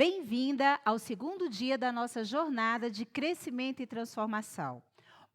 Bem-vinda ao segundo dia da nossa jornada de crescimento e transformação.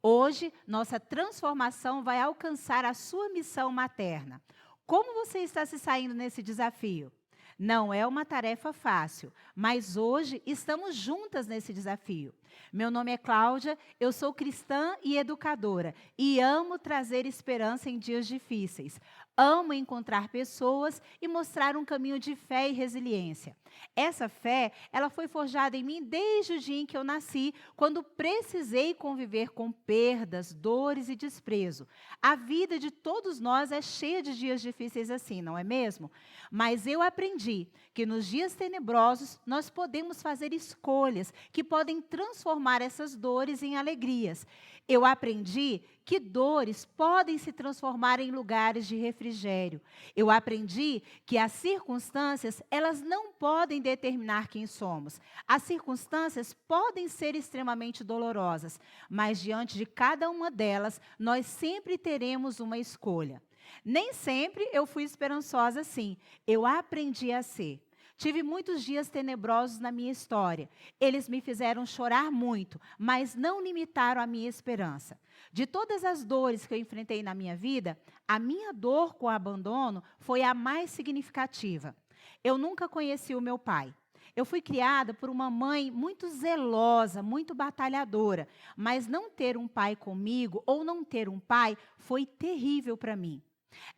Hoje, nossa transformação vai alcançar a sua missão materna. Como você está se saindo nesse desafio? Não é uma tarefa fácil, mas hoje estamos juntas nesse desafio. Meu nome é Cláudia, eu sou cristã e educadora e amo trazer esperança em dias difíceis. Amo encontrar pessoas e mostrar um caminho de fé e resiliência. Essa fé, ela foi forjada em mim desde o dia em que eu nasci, quando precisei conviver com perdas, dores e desprezo. A vida de todos nós é cheia de dias difíceis assim, não é mesmo? Mas eu aprendi que nos dias tenebrosos nós podemos fazer escolhas que podem transformar essas dores em alegrias. Eu aprendi que dores podem se transformar em lugares de refrigério. Eu aprendi que as circunstâncias, elas não podem determinar quem somos. As circunstâncias podem ser extremamente dolorosas, mas diante de cada uma delas, nós sempre teremos uma escolha. Nem sempre eu fui esperançosa assim. Eu aprendi a ser. Tive muitos dias tenebrosos na minha história. Eles me fizeram chorar muito, mas não limitaram a minha esperança. De todas as dores que eu enfrentei na minha vida, a minha dor com o abandono foi a mais significativa. Eu nunca conheci o meu pai. Eu fui criada por uma mãe muito zelosa, muito batalhadora, mas não ter um pai comigo ou não ter um pai foi terrível para mim.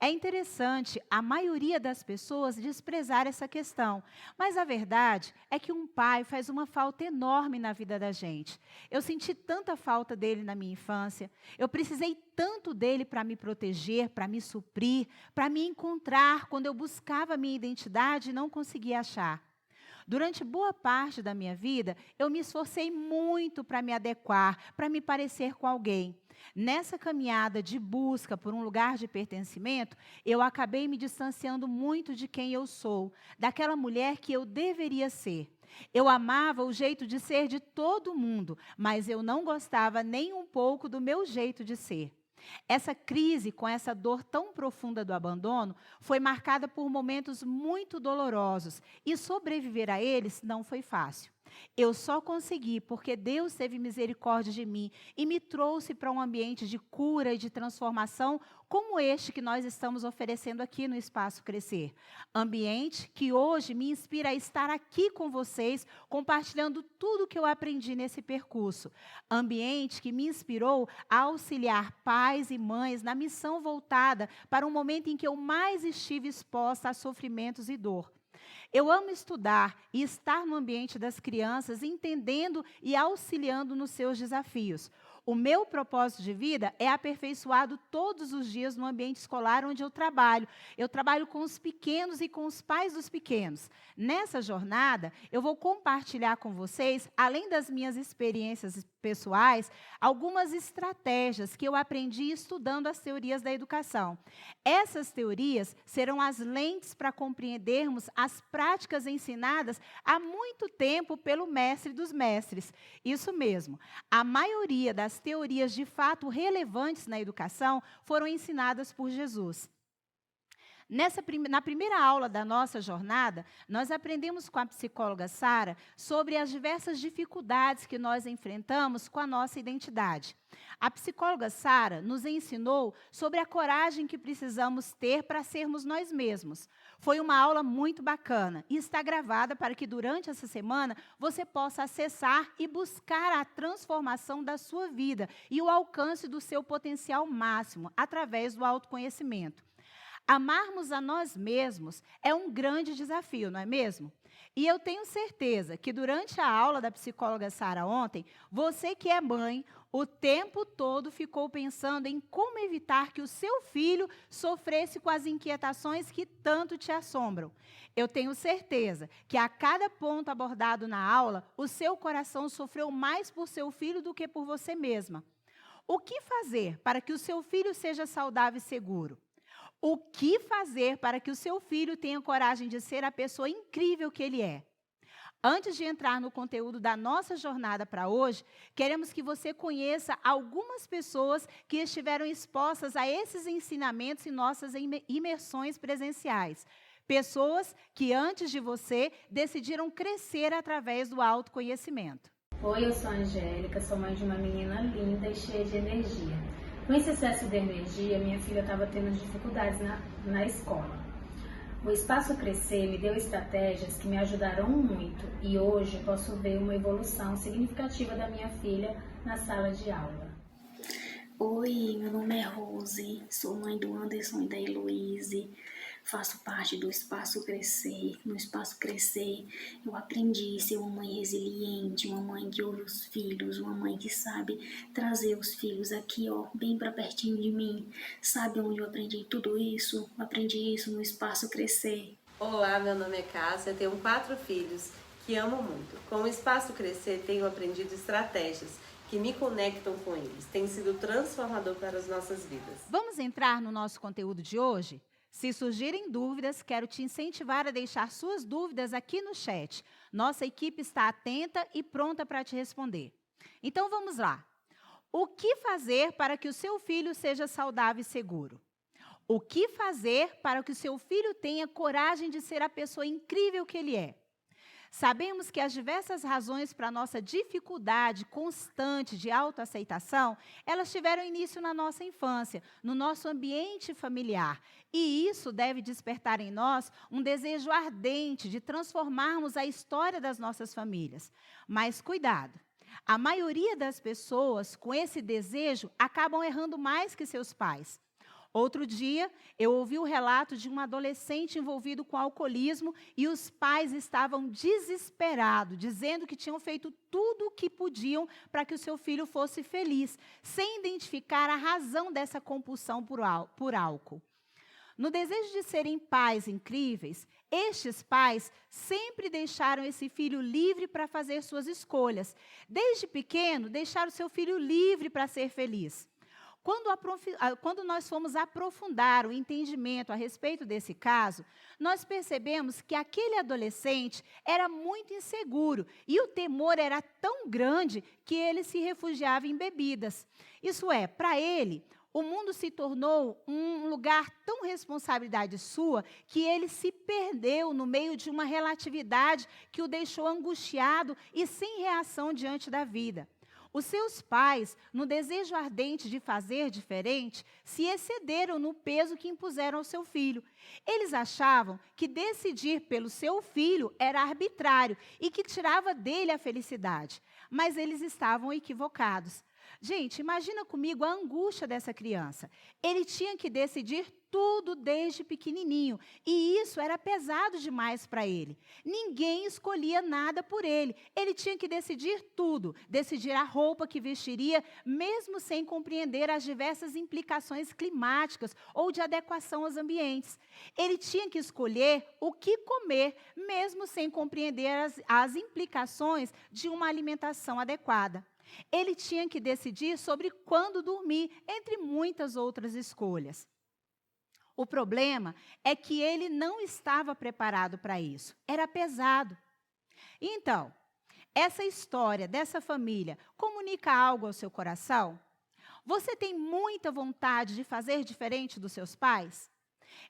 É interessante a maioria das pessoas desprezar essa questão, mas a verdade é que um pai faz uma falta enorme na vida da gente. Eu senti tanta falta dele na minha infância, eu precisei tanto dele para me proteger, para me suprir, para me encontrar quando eu buscava a minha identidade e não conseguia achar. Durante boa parte da minha vida, eu me esforcei muito para me adequar, para me parecer com alguém. Nessa caminhada de busca por um lugar de pertencimento, eu acabei me distanciando muito de quem eu sou, daquela mulher que eu deveria ser. Eu amava o jeito de ser de todo mundo, mas eu não gostava nem um pouco do meu jeito de ser. Essa crise, com essa dor tão profunda do abandono, foi marcada por momentos muito dolorosos e sobreviver a eles não foi fácil. Eu só consegui porque Deus teve misericórdia de mim e me trouxe para um ambiente de cura e de transformação como este que nós estamos oferecendo aqui no Espaço Crescer. Ambiente que hoje me inspira a estar aqui com vocês, compartilhando tudo que eu aprendi nesse percurso. Ambiente que me inspirou a auxiliar pais e mães na missão voltada para um momento em que eu mais estive exposta a sofrimentos e dor. Eu amo estudar e estar no ambiente das crianças, entendendo e auxiliando nos seus desafios. O meu propósito de vida é aperfeiçoado todos os dias no ambiente escolar onde eu trabalho. Eu trabalho com os pequenos e com os pais dos pequenos. Nessa jornada, eu vou compartilhar com vocês, além das minhas experiências pessoais, algumas estratégias que eu aprendi estudando as teorias da educação. Essas teorias serão as lentes para compreendermos as práticas ensinadas há muito tempo pelo mestre dos mestres. Isso mesmo, a maioria das teorias de fato relevantes na educação foram ensinadas por Jesus. Na primeira aula da nossa jornada, nós aprendemos com a psicóloga Sara sobre as diversas dificuldades que nós enfrentamos com a nossa identidade. A psicóloga Sara nos ensinou sobre a coragem que precisamos ter para sermos nós mesmos. Foi uma aula muito bacana e está gravada para que durante essa semana você possa acessar e buscar a transformação da sua vida e o alcance do seu potencial máximo através do autoconhecimento. Amarmos a nós mesmos é um grande desafio, não é mesmo? E eu tenho certeza que durante a aula da psicóloga Sara ontem, você que é mãe, o tempo todo ficou pensando em como evitar que o seu filho sofresse com as inquietações que tanto te assombram. Eu tenho certeza que a cada ponto abordado na aula, o seu coração sofreu mais por seu filho do que por você mesma. O que fazer para que o seu filho seja saudável e seguro? O que fazer para que o seu filho tenha coragem de ser a pessoa incrível que ele é? Antes de entrar no conteúdo da nossa jornada para hoje, queremos que você conheça algumas pessoas que estiveram expostas a esses ensinamentos em nossas imersões presenciais. Pessoas que antes de você decidiram crescer através do autoconhecimento. Oi, eu sou a Angélica, sou mãe de uma menina linda e cheia de energia. Com esse excesso de energia, minha filha estava tendo dificuldades na escola. O Espaço Crescer me deu estratégias que me ajudaram muito e hoje eu posso ver uma evolução significativa da minha filha na sala de aula. Oi, meu nome é Rose, sou mãe do Anderson e da Heloise, faço parte do Espaço Crescer. No Espaço Crescer eu aprendi a ser uma mãe resiliente, uma mãe que ouve os filhos, uma mãe que sabe trazer os filhos aqui, ó, bem pra pertinho de mim. Sabe onde eu aprendi tudo isso? Eu aprendi isso no Espaço Crescer. Olá, meu nome é Cássia, tenho 4 filhos que amo muito. Com o Espaço Crescer tenho aprendido estratégias que me conectam com eles. Tem sido transformador para as nossas vidas. Vamos entrar no nosso conteúdo de hoje? Se surgirem dúvidas, quero te incentivar a deixar suas dúvidas aqui no chat. Nossa equipe está atenta e pronta para te responder. Então vamos lá. O que fazer para que o seu filho seja saudável e seguro? O que fazer para que o seu filho tenha coragem de ser a pessoa incrível que ele é? Sabemos que as diversas razões para a nossa dificuldade constante de autoaceitação, elas tiveram início na nossa infância, no nosso ambiente familiar. E isso deve despertar em nós um desejo ardente de transformarmos a história das nossas famílias. Mas cuidado! A maioria das pessoas com esse desejo acabam errando mais que seus pais. Outro dia, eu ouvi o relato de um adolescente envolvido com alcoolismo e os pais estavam desesperados, dizendo que tinham feito tudo o que podiam para que o seu filho fosse feliz, sem identificar a razão dessa compulsão por álcool. No desejo de serem pais incríveis, estes pais sempre deixaram esse filho livre para fazer suas escolhas. Desde pequeno, deixaram o seu filho livre para ser feliz. Quando nós fomos aprofundar o entendimento a respeito desse caso, nós percebemos que aquele adolescente era muito inseguro e o temor era tão grande que ele se refugiava em bebidas. Isso é, para ele, o mundo se tornou um lugar tão responsabilidade sua que ele se perdeu no meio de uma relatividade que o deixou angustiado e sem reação diante da vida. Os seus pais, no desejo ardente de fazer diferente, se excederam no peso que impuseram ao seu filho. Eles achavam que decidir pelo seu filho era arbitrário e que tirava dele a felicidade. Mas eles estavam equivocados. Gente, imagina comigo a angústia dessa criança. Ele tinha que decidir tudo desde pequenininho, e isso era pesado demais para ele. Ninguém escolhia nada por ele. Ele tinha que decidir tudo, decidir a roupa que vestiria, mesmo sem compreender as diversas implicações climáticas ou de adequação aos ambientes. Ele tinha que escolher o que comer, mesmo sem compreender as implicações de uma alimentação adequada. Ele tinha que decidir sobre quando dormir, entre muitas outras escolhas. O problema é que ele não estava preparado para isso. Era pesado. Então, essa história dessa família comunica algo ao seu coração? Você tem muita vontade de fazer diferente dos seus pais?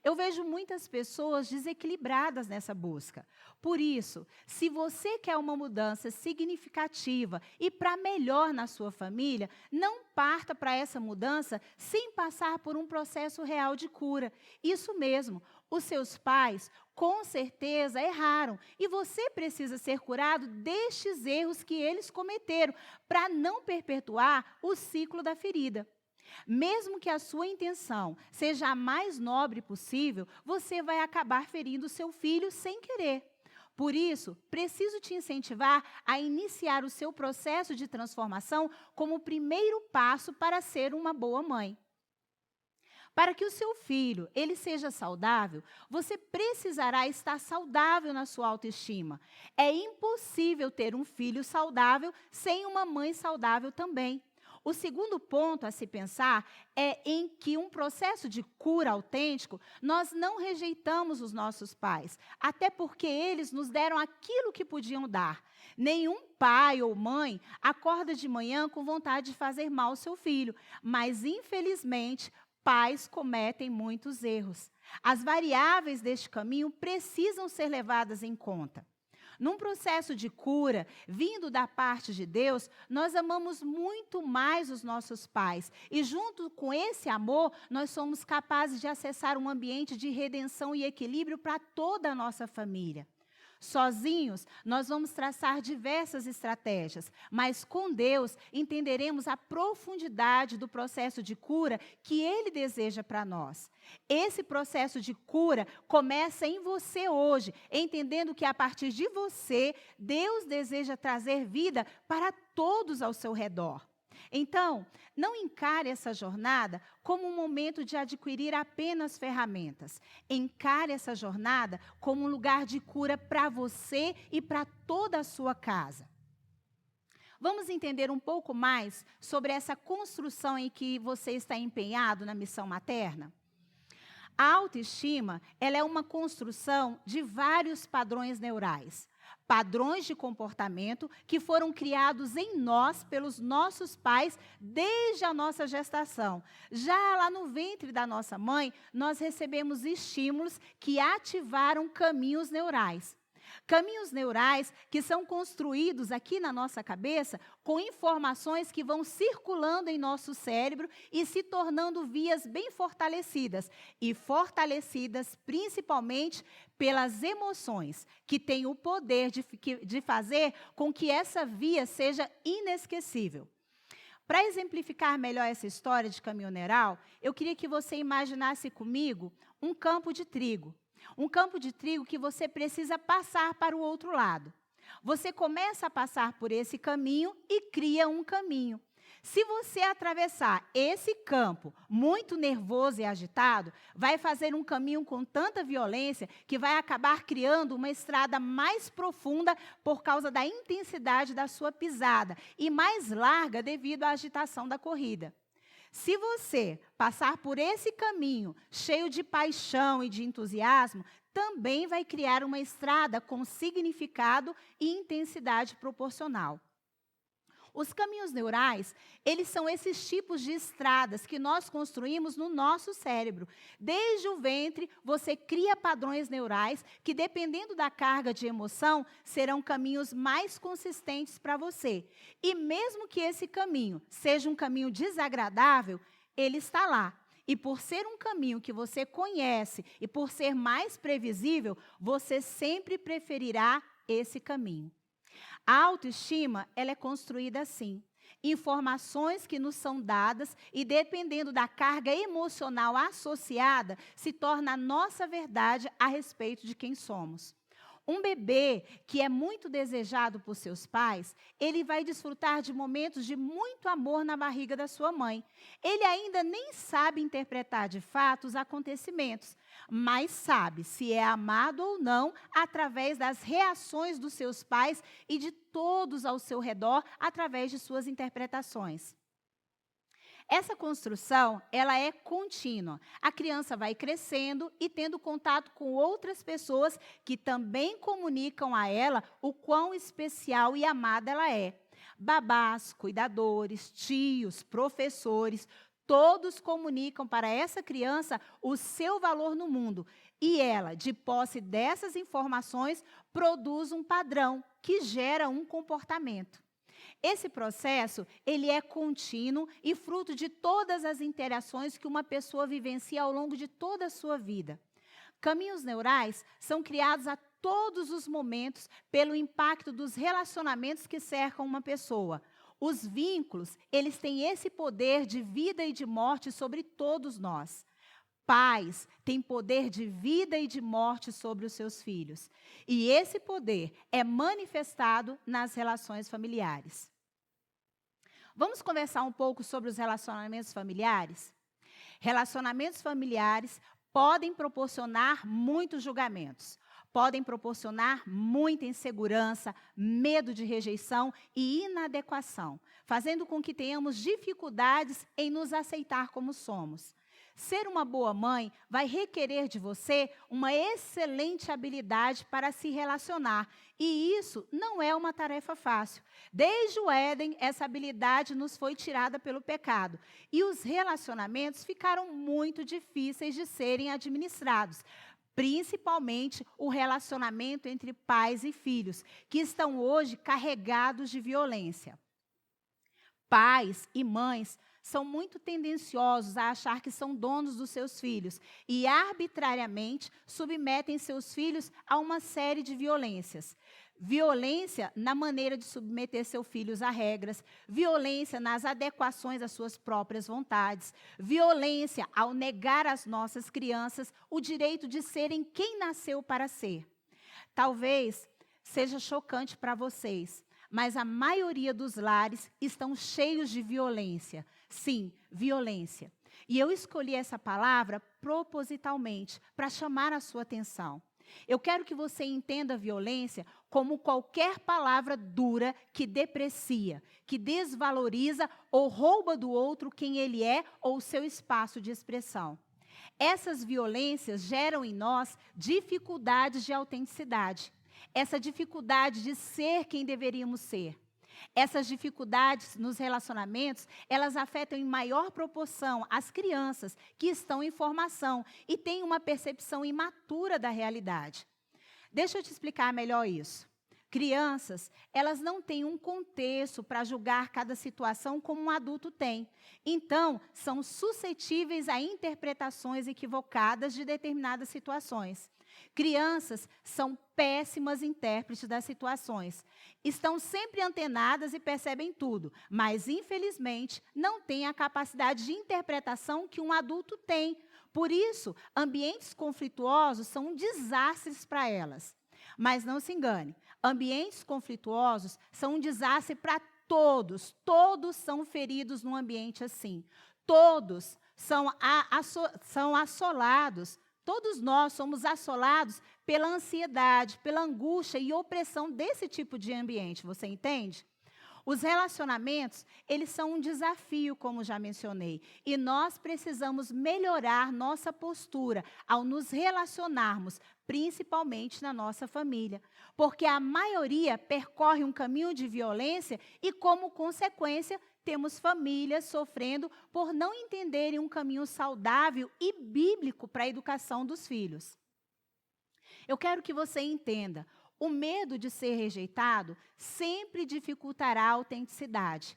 Eu vejo muitas pessoas desequilibradas nessa busca. Por isso, se você quer uma mudança significativa e para melhor na sua família, não parta para essa mudança sem passar por um processo real de cura. Isso mesmo, os seus pais com certeza erraram e você precisa ser curado destes erros que eles cometeram para não perpetuar o ciclo da ferida. Mesmo que a sua intenção seja a mais nobre possível, você vai acabar ferindo seu filho sem querer. Por isso, preciso te incentivar a iniciar o seu processo de transformação como o primeiro passo para ser uma boa mãe. Para que o seu filho ele seja saudável, você precisará estar saudável na sua autoestima. É impossível ter um filho saudável sem uma mãe saudável também. O segundo ponto a se pensar é em que um processo de cura autêntico, nós não rejeitamos os nossos pais, até porque eles nos deram aquilo que podiam dar. Nenhum pai ou mãe acorda de manhã com vontade de fazer mal ao seu filho, mas infelizmente, pais cometem muitos erros. As variáveis deste caminho precisam ser levadas em conta. Num processo de cura, vindo da parte de Deus, nós amamos muito mais os nossos pais. E junto com esse amor, nós somos capazes de acessar um ambiente de redenção e equilíbrio para toda a nossa família. Sozinhos, nós vamos traçar diversas estratégias, mas com Deus entenderemos a profundidade do processo de cura que Ele deseja para nós. Esse processo de cura começa em você hoje, entendendo que a partir de você, Deus deseja trazer vida para todos ao seu redor. Então, não encare essa jornada como um momento de adquirir apenas ferramentas. Encare essa jornada como um lugar de cura para você e para toda a sua casa. Vamos entender um pouco mais sobre essa construção em que você está empenhado na missão materna? A autoestima, ela é uma construção de vários padrões neurais. Padrões de comportamento que foram criados em nós pelos nossos pais desde a nossa gestação. Já lá no ventre da nossa mãe, nós recebemos estímulos que ativaram caminhos neurais. Caminhos neurais que são construídos aqui na nossa cabeça com informações que vão circulando em nosso cérebro e se tornando vias bem fortalecidas. E fortalecidas principalmente pelas emoções, que têm o poder de fazer com que essa via seja inesquecível. Para exemplificar melhor essa história de caminho neural, eu queria que você imaginasse comigo um campo de trigo. Um campo de trigo que você precisa passar para o outro lado. Você começa a passar por esse caminho e cria um caminho. Se você atravessar esse campo muito nervoso e agitado, vai fazer um caminho com tanta violência que vai acabar criando uma estrada mais profunda por causa da intensidade da sua pisada e mais larga devido à agitação da corrida. Se você passar por esse caminho cheio de paixão e de entusiasmo, também vai criar uma estrada com significado e intensidade proporcional. Os caminhos neurais, eles são esses tipos de estradas que nós construímos no nosso cérebro. Desde o ventre, você cria padrões neurais que, dependendo da carga de emoção, serão caminhos mais consistentes para você. E mesmo que esse caminho seja um caminho desagradável, ele está lá. E por ser um caminho que você conhece e por ser mais previsível, você sempre preferirá esse caminho. A autoestima, ela é construída assim. Informações que nos são dadas e, dependendo da carga emocional associada, se torna a nossa verdade a respeito de quem somos. Um bebê que é muito desejado por seus pais, ele vai desfrutar de momentos de muito amor na barriga da sua mãe. Ele ainda nem sabe interpretar de fato os acontecimentos, mas sabe se é amado ou não através das reações dos seus pais e de todos ao seu redor através de suas interpretações. Essa construção, ela é contínua. A criança vai crescendo e tendo contato com outras pessoas que também comunicam a ela o quão especial e amada ela é. Babás, cuidadores, tios, professores, todos comunicam para essa criança o seu valor no mundo. E ela, de posse dessas informações, produz um padrão que gera um comportamento. Esse processo, ele é contínuo e fruto de todas as interações que uma pessoa vivencia ao longo de toda a sua vida. Caminhos neurais são criados a todos os momentos pelo impacto dos relacionamentos que cercam uma pessoa. Os vínculos, eles têm esse poder de vida e de morte sobre todos nós. Pais têm poder de vida e de morte sobre os seus filhos. E esse poder é manifestado nas relações familiares. Vamos conversar um pouco sobre os relacionamentos familiares? Relacionamentos familiares podem proporcionar muitos julgamentos. Podem proporcionar muita insegurança, medo de rejeição e inadequação, fazendo com que tenhamos dificuldades em nos aceitar como somos. Ser uma boa mãe vai requerer de você uma excelente habilidade para se relacionar. E isso não é uma tarefa fácil. Desde o Éden, essa habilidade nos foi tirada pelo pecado. E os relacionamentos ficaram muito difíceis de serem administrados. Principalmente o relacionamento entre pais e filhos, que estão hoje carregados de violência. Pais e mães são muito tendenciosos a achar que são donos dos seus filhos e arbitrariamente submetem seus filhos a uma série de violências. Violência na maneira de submeter seus filhos a regras, violência nas adequações às suas próprias vontades, violência ao negar às nossas crianças o direito de serem quem nasceu para ser. Talvez seja chocante para vocês, mas a maioria dos lares estão cheios de violência. Sim, violência. E eu escolhi essa palavra propositalmente para chamar a sua atenção. Eu quero que você entenda a violência como qualquer palavra dura que deprecia, que desvaloriza ou rouba do outro quem ele é ou o seu espaço de expressão. Essas violências geram em nós dificuldades de autenticidade. Essa dificuldade de ser quem deveríamos ser. Essas dificuldades nos relacionamentos, elas afetam em maior proporção as crianças que estão em formação e têm uma percepção imatura da realidade. Deixa eu te explicar melhor isso. Crianças, elas não têm um contexto para julgar cada situação como um adulto tem. Então, são suscetíveis a interpretações equivocadas de determinadas situações. Crianças são péssimas intérpretes das situações. Estão sempre antenadas e percebem tudo, mas, infelizmente, não têm a capacidade de interpretação que um adulto tem. Por isso, ambientes conflituosos são um desastre para elas. Mas não se engane, ambientes conflituosos são um desastre para todos. Todos são feridos num ambiente assim. Todos são assolados. Todos nós somos assolados pela ansiedade, pela angústia e opressão desse tipo de ambiente, você entende? Os relacionamentos, eles são um desafio, como já mencionei, e nós precisamos melhorar nossa postura ao nos relacionarmos, principalmente na nossa família, porque a maioria percorre um caminho de violência e, como consequência, temos famílias sofrendo por não entenderem um caminho saudável e bíblico para a educação dos filhos. Eu quero que você entenda, o medo de ser rejeitado sempre dificultará a autenticidade.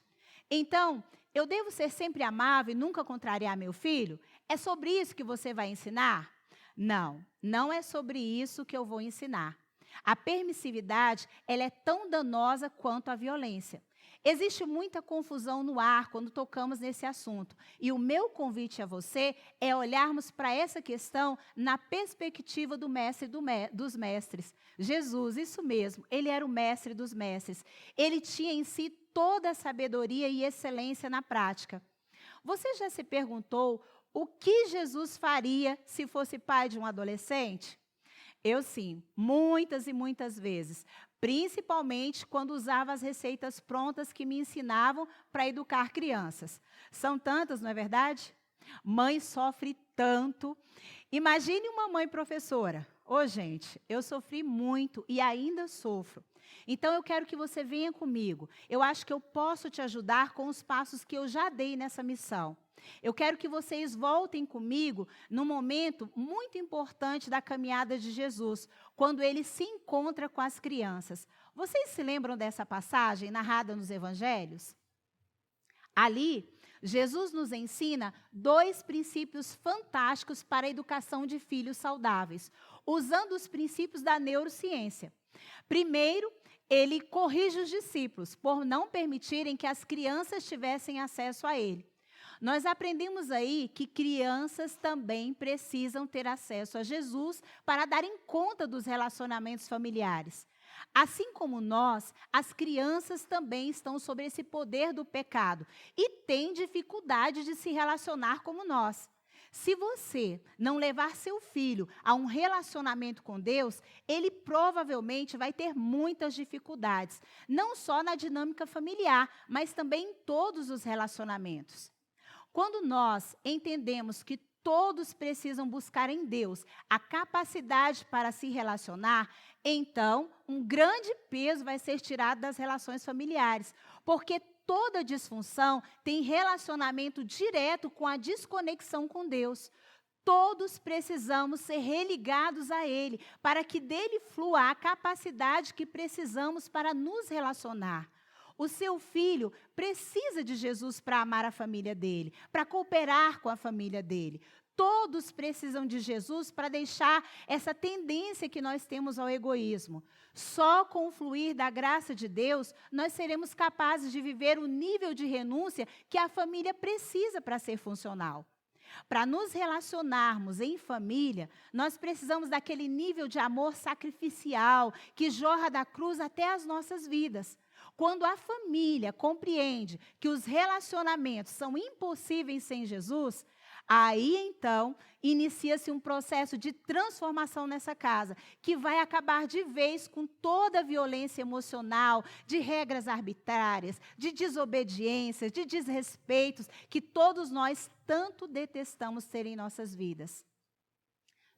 Então, eu devo ser sempre amável e nunca contrariar meu filho? É sobre isso que você vai ensinar? Não, não é sobre isso que eu vou ensinar. A permissividade, ela é tão danosa quanto a violência. Existe muita confusão no ar quando tocamos nesse assunto. E o meu convite a você é olharmos para essa questão na perspectiva do mestre dos mestres. Jesus, isso mesmo, ele era o mestre dos mestres. Ele tinha em si toda a sabedoria e excelência na prática. Você já se perguntou o que Jesus faria se fosse pai de um adolescente? Eu sim, muitas e muitas vezes. Principalmente quando usava as receitas prontas que me ensinavam para educar crianças. São tantas, não é verdade? Mãe sofre tanto. Imagine uma mãe professora. Ô, gente, eu sofri muito e ainda sofro. Então, eu quero que você venha comigo. Eu acho que eu posso te ajudar com os passos que eu já dei nessa missão. Eu quero que vocês voltem comigo num momento muito importante da caminhada de Jesus, quando ele se encontra com as crianças. Vocês se lembram dessa passagem narrada nos evangelhos? Ali, Jesus nos ensina 2 princípios fantásticos para a educação de filhos saudáveis, usando os princípios da neurociência. Primeiro, ele corrige os discípulos por não permitirem que as crianças tivessem acesso a ele. Nós aprendemos aí que crianças também precisam ter acesso a Jesus para darem conta dos relacionamentos familiares. Assim como nós, as crianças também estão sob esse poder do pecado e têm dificuldade de se relacionar como nós. Se você não levar seu filho a um relacionamento com Deus, ele provavelmente vai ter muitas dificuldades, não só na dinâmica familiar, mas também em todos os relacionamentos. Quando nós entendemos que todos precisam buscar em Deus a capacidade para se relacionar, então um grande peso vai ser tirado das relações familiares, porque toda disfunção tem relacionamento direto com a desconexão com Deus. Todos precisamos ser religados a Ele, para que dele flua a capacidade que precisamos para nos relacionar. O seu filho precisa de Jesus para amar a família dele, para cooperar com a família dele. Todos precisam de Jesus para deixar essa tendência que nós temos ao egoísmo. Só com o fluir da graça de Deus, nós seremos capazes de viver o nível de renúncia que a família precisa para ser funcional. Para nos relacionarmos em família, nós precisamos daquele nível de amor sacrificial que jorra da cruz até as nossas vidas. Quando a família compreende que os relacionamentos são impossíveis sem Jesus, aí então inicia-se um processo de transformação nessa casa, que vai acabar de vez com toda a violência emocional, de regras arbitrárias, de desobediências, de desrespeitos, que todos nós tanto detestamos ter em nossas vidas.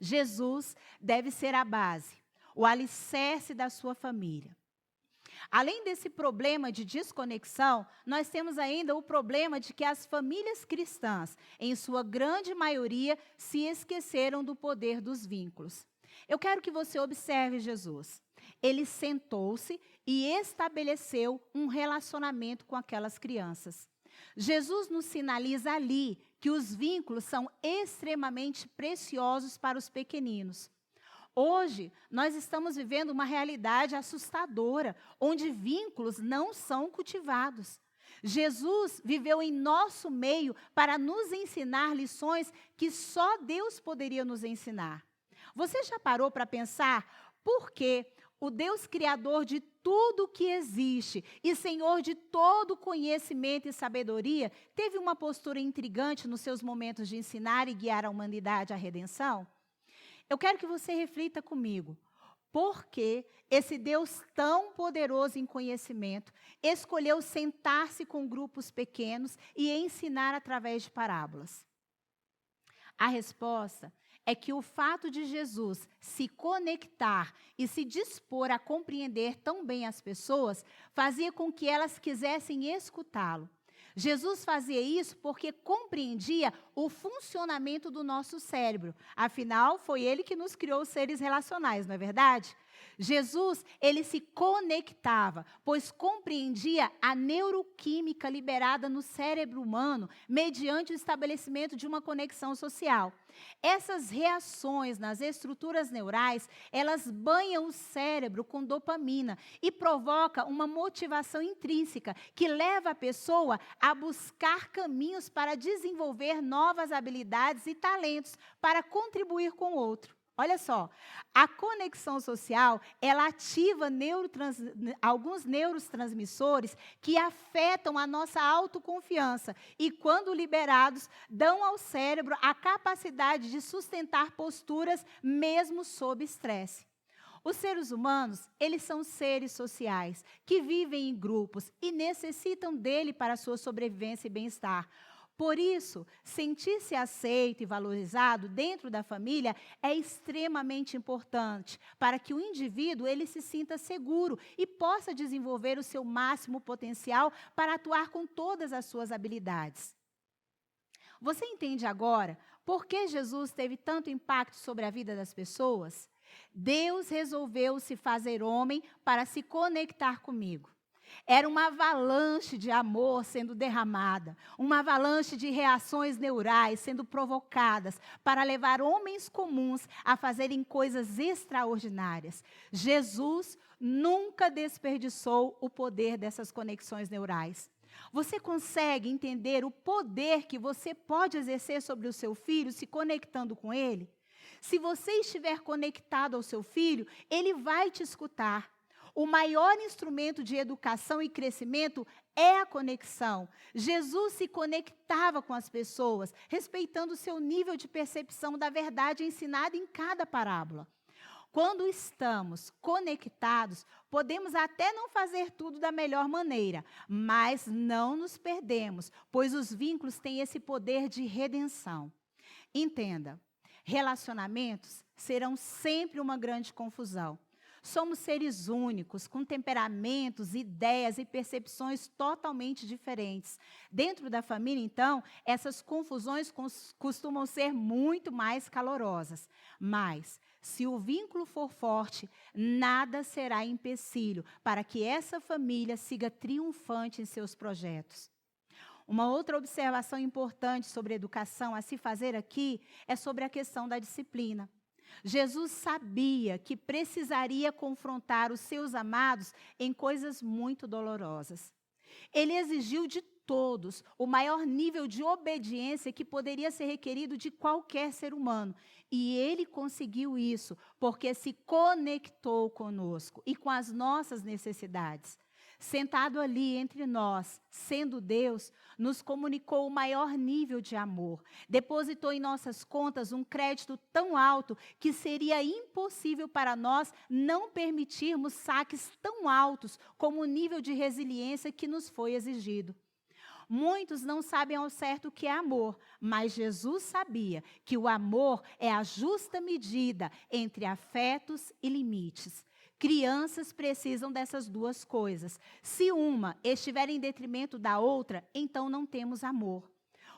Jesus deve ser a base, o alicerce da sua família. Além desse problema de desconexão, nós temos ainda o problema de que as famílias cristãs, em sua grande maioria, se esqueceram do poder dos vínculos. Eu quero que você observe Jesus. Ele sentou-se e estabeleceu um relacionamento com aquelas crianças. Jesus nos sinaliza ali que os vínculos são extremamente preciosos para os pequeninos. Hoje, nós estamos vivendo uma realidade assustadora, onde vínculos não são cultivados. Jesus viveu em nosso meio para nos ensinar lições que só Deus poderia nos ensinar. Você já parou para pensar por que o Deus criador de tudo que existe e Senhor de todo conhecimento e sabedoria teve uma postura intrigante nos seus momentos de ensinar e guiar a humanidade à redenção? Eu quero que você reflita comigo. Por que esse Deus tão poderoso em conhecimento escolheu sentar-se com grupos pequenos e ensinar através de parábolas? A resposta é que o fato de Jesus se conectar e se dispor a compreender tão bem as pessoas fazia com que elas quisessem escutá-lo. Jesus fazia isso porque compreendia o funcionamento do nosso cérebro. Afinal, foi ele que nos criou seres relacionais, não é verdade? Jesus, ele se conectava, pois compreendia a neuroquímica liberada no cérebro humano mediante o estabelecimento de uma conexão social. Essas reações nas estruturas neurais, elas banham o cérebro com dopamina e provoca uma motivação intrínseca que leva a pessoa a buscar caminhos para desenvolver novas habilidades e talentos para contribuir com o outro. Olha só, a conexão social, ela ativa alguns neurotransmissores que afetam a nossa autoconfiança e, quando liberados, dão ao cérebro a capacidade de sustentar posturas mesmo sob estresse. Os seres humanos, eles são seres sociais, que vivem em grupos e necessitam dele para a sua sobrevivência e bem-estar. Por isso, sentir-se aceito e valorizado dentro da família é extremamente importante para que o indivíduo ele se sinta seguro e possa desenvolver o seu máximo potencial para atuar com todas as suas habilidades. Você entende agora por que Jesus teve tanto impacto sobre a vida das pessoas? Deus resolveu se fazer homem para se conectar comigo. Era uma avalanche de amor sendo derramada, uma avalanche de reações neurais sendo provocadas para levar homens comuns a fazerem coisas extraordinárias. Jesus nunca desperdiçou o poder dessas conexões neurais. Você consegue entender o poder que você pode exercer sobre o seu filho se conectando com ele? Se você estiver conectado ao seu filho, ele vai te escutar. O maior instrumento de educação e crescimento é a conexão. Jesus se conectava com as pessoas, respeitando o seu nível de percepção da verdade ensinada em cada parábola. Quando estamos conectados, podemos até não fazer tudo da melhor maneira, mas não nos perdemos, pois os vínculos têm esse poder de redenção. Entenda, relacionamentos serão sempre uma grande confusão. Somos seres únicos, com temperamentos, ideias e percepções totalmente diferentes. Dentro da família, então, essas confusões costumam ser muito mais calorosas. Mas, se o vínculo for forte, nada será empecilho para que essa família siga triunfante em seus projetos. Uma outra observação importante sobre educação a se fazer aqui é sobre a questão da disciplina. Jesus sabia que precisaria confrontar os seus amados em coisas muito dolorosas. Ele exigiu de todos o maior nível de obediência que poderia ser requerido de qualquer ser humano. E ele conseguiu isso porque se conectou conosco e com as nossas necessidades. Sentado ali entre nós, sendo Deus, nos comunicou o maior nível de amor. Depositou em nossas contas um crédito tão alto que seria impossível para nós não permitirmos saques tão altos como o nível de resiliência que nos foi exigido. Muitos não sabem ao certo o que é amor, mas Jesus sabia que o amor é a justa medida entre afetos e limites. Crianças precisam dessas duas coisas. Se uma estiver em detrimento da outra, então não temos amor.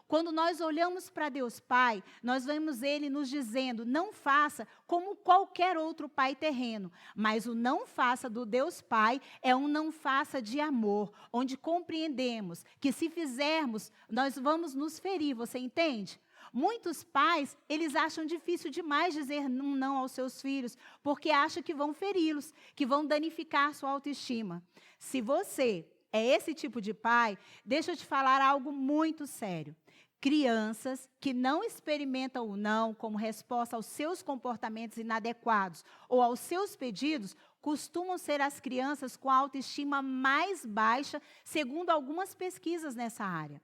Quando nós olhamos para Deus Pai, nós vemos Ele nos dizendo, não faça como qualquer outro pai terreno. Mas o não faça do Deus Pai é um não faça de amor, onde compreendemos que se fizermos, nós vamos nos ferir, você entende? Muitos pais, eles acham difícil demais dizer um não aos seus filhos, porque acham que vão feri-los, que vão danificar sua autoestima. Se você é esse tipo de pai, deixa eu te falar algo muito sério. Crianças que não experimentam o não como resposta aos seus comportamentos inadequados ou aos seus pedidos, costumam ser as crianças com a autoestima mais baixa, segundo algumas pesquisas nessa área.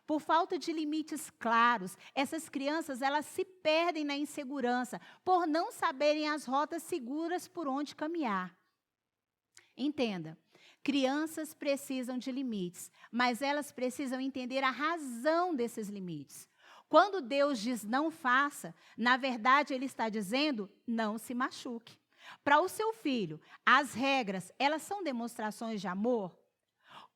Por falta de limites claros, essas crianças elas se perdem na insegurança, por não saberem as rotas seguras por onde caminhar. Entenda, crianças precisam de limites, mas elas precisam entender a razão desses limites. Quando Deus diz não faça, na verdade Ele está dizendo não se machuque. Para o seu filho, as regras, elas são demonstrações de amor?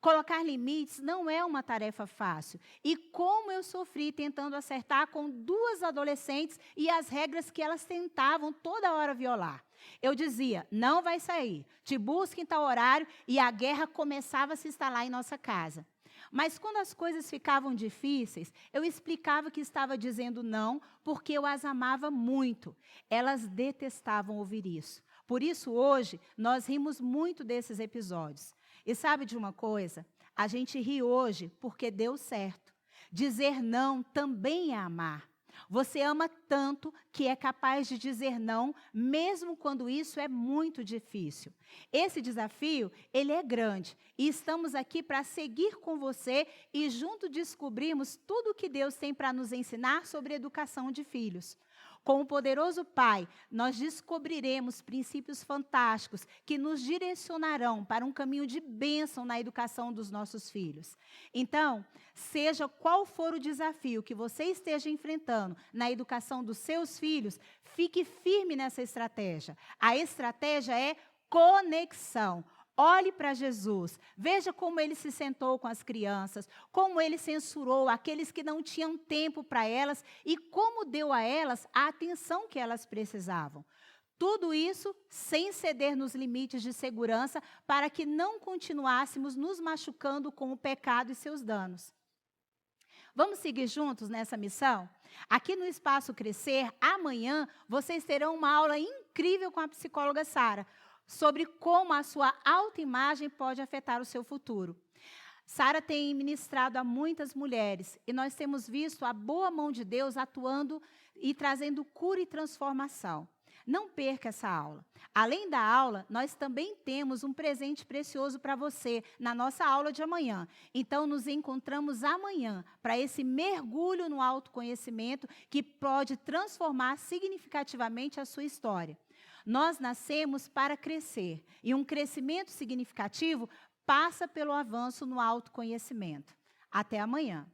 Colocar limites não é uma tarefa fácil. E como eu sofri tentando acertar com duas adolescentes e as regras que elas tentavam toda hora violar. Eu dizia, não vai sair, te busca em tal horário, e a guerra começava a se instalar em nossa casa. Mas quando as coisas ficavam difíceis, eu explicava que estava dizendo não, porque eu as amava muito. Elas detestavam ouvir isso. Por isso, hoje, nós rimos muito desses episódios. E sabe de uma coisa? A gente ri hoje porque deu certo. Dizer não também é amar. Você ama tanto que é capaz de dizer não, mesmo quando isso é muito difícil. Esse desafio, ele é grande. E estamos aqui para seguir com você e junto descobrirmos tudo o que Deus tem para nos ensinar sobre educação de filhos. Com o poderoso Pai, nós descobriremos princípios fantásticos que nos direcionarão para um caminho de bênção na educação dos nossos filhos. Então, seja qual for o desafio que você esteja enfrentando na educação dos seus filhos, fique firme nessa estratégia. A estratégia é conexão. Olhe para Jesus, veja como ele se sentou com as crianças, como ele censurou aqueles que não tinham tempo para elas e como deu a elas a atenção que elas precisavam. Tudo isso sem ceder nos limites de segurança para que não continuássemos nos machucando com o pecado e seus danos. Vamos seguir juntos nessa missão? Aqui no Espaço Crescer, amanhã, vocês terão uma aula incrível com a psicóloga Sara, sobre como a sua autoimagem pode afetar o seu futuro. Sara tem ministrado a muitas mulheres e nós temos visto a boa mão de Deus atuando e trazendo cura e transformação. Não perca essa aula. Além da aula, nós também temos um presente precioso para você na nossa aula de amanhã. Então, nos encontramos amanhã para esse mergulho no autoconhecimento que pode transformar significativamente a sua história. Nós nascemos para crescer, e um crescimento significativo passa pelo avanço no autoconhecimento. Até amanhã.